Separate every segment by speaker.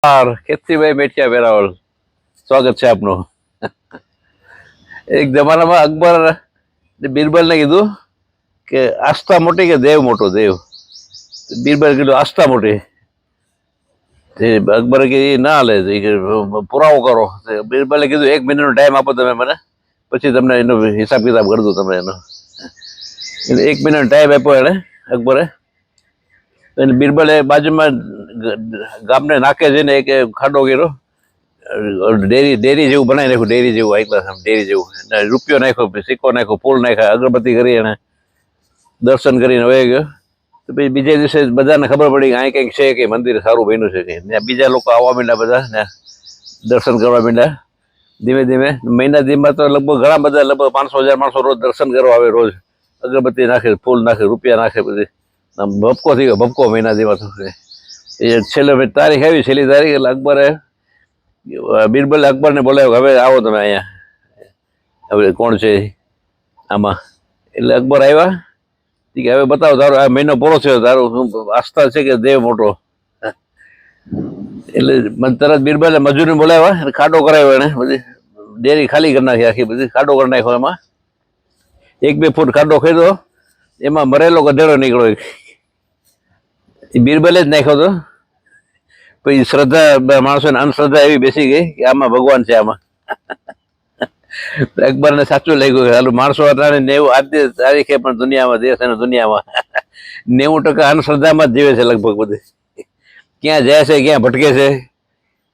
Speaker 1: ખેતીભાઈ મેઠિયા વેરાવળ, સ્વાગત છે આપનું. એક જમાનામાં અકબર બીરબલને કીધું કે આસ્થા મોટી કે દેવ મોટો? દેવ. બીરબલ કીધું આસ્થા મોટી. અકબરે કીધું ના હાલે, પુરાવો કરો. બીરબલે કીધું 1 મિનિટનો ટાઈમ આપો તમે મને, પછી તમને એનો હિસાબ કિતાબ કરી દઉં તમે એનો. 1 મિનિટ ટાઈમ આપ્યો એને અકબરે. બીરબલે બાજુમાં ગામને નાકે જઈને એક ખાડો કર્યો, ડેરી જેવું બનાવી નાખ્યું, ડેરી જેવું, હાઈ ક્લાસ ડેરી જેવું. રૂપિયો નાખ્યો, સિક્કો નાખ્યો, ફૂલ નાખ્યા, અગરબત્તી કરી, એને દર્શન કરીને વહી ગયો. તો પછી બીજે દિવસે બધાને ખબર પડી કે અહીં કંઈક છે કે મંદિર સારું બન્યું છે કે. ત્યાં બીજા લોકો આવવા માંડ્યા, બધા ને દર્શન કરવા માંડ્યા. ધીમે ધીમે મહિના દીમાં તો લગભગ ઘણા બધા, લગભગ 500,000 માણસો રોજ દર્શન કરવા આવે. રોજ અગરબત્તી નાખે, ફૂલ નાખે, રૂપિયા નાખે, બધી ભપકો થઈ ગયો, ભપકો મહિના દીમાં. તો એ છેલ્લે તારીખ આવી, છેલ્લી તારીખ, એટલે અકબરે બીરબલે અકબરને બોલાવ્યો, હવે આવો તમે અહીંયા, હવે કોણ છે આમાં. એટલે અકબર આવ્યા કે હવે બતાવો, તારો આ મહિનો પૂરો થયો, તારું શું આસ્થા છે કે દેવ મોટો? એટલે તરત બીરબલે મજૂરને બોલાવ્યા, ખાડો કરાવ્યો એને, બધી ડેરી ખાલી કરી નાખી, આખી બધી ખાડો કરી નાખ્યો. એમાં 1-2 ફૂટ ખાડો ખોદ્યો, એમાં મરેલો ગધેડો નીકળ્યો. એ બીરબલે જ નાખ્યો હતો. પછી શ્રદ્ધા, માણસોને અંધશ્રદ્ધા એવી બેસી ગઈ કે આમાં ભગવાન છે આમાં. અકબરને સાચું લાગ્યું કે હાલું માણસો અત્યારે 90 આજની તારીખે પણ દુનિયામાં, દેશ અને દુનિયામાં 90% અંધશ્રદ્ધામાં જ જીવે છે લગભગ. બધી ક્યાં જાય છે, ક્યાં ભટકે છે,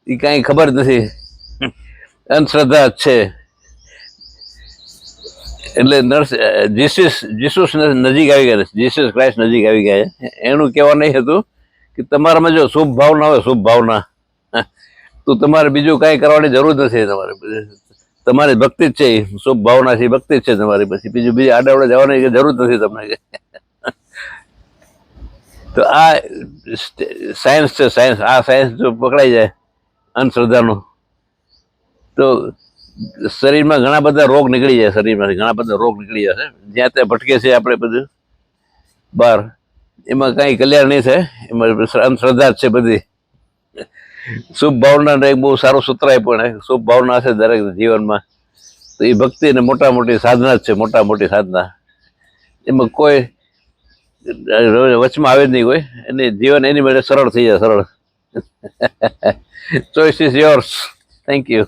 Speaker 1: એ કાંઈ ખબર જ નથી. અંધશ્રદ્ધા જ છે. એટલે જીસસ નજીક આવી ગયા, જીસસ ક્રાઇસ્ટ નજીક આવી ગયા. એનું કહેવા નહીં હતું કે તમારામાં જો શુભ ભાવના હોય, શુભ ભાવના, તો તમારે બીજું કાંઈ કરવાની જરૂર નથી. તમારી ભક્તિ જ છે, શુભ ભાવના છે, ભક્તિ જ છે તમારી. પછી બીજી આડાવડે જવાની જરૂર નથી તમને. તો આ સાયન્સ છે, સાયન્સ. આ સાયન્સ જો પકડાઈ જાય અંધશ્રદ્ધાનું, તો શરીરમાં ઘણા બધા રોગ નીકળી જાય, શરીરમાંથી ઘણા બધા રોગ નીકળી જશે. જ્યાં ત્યાં ભટકે છે આપણે બધું બહાર, એમાં કાંઈ કલ્યાણ નહીં થાય. એમાં અંધશ્રદ્ધા જ છે બધી. શુભ ભાવના એક બહુ સારું સૂત્ર આપ્યું એને, શુભ ભાવના હશે દરેક જીવનમાં, તો એ ભક્તિ ને મોટા મોટી સાધના જ છે, મોટા મોટી સાધના. એમાં કોઈ વચમાં આવે જ નહીં કોઈ. એને જીવન એની માટે સરળ થઈ જાય, સરળ. Choice is yours. Thank you.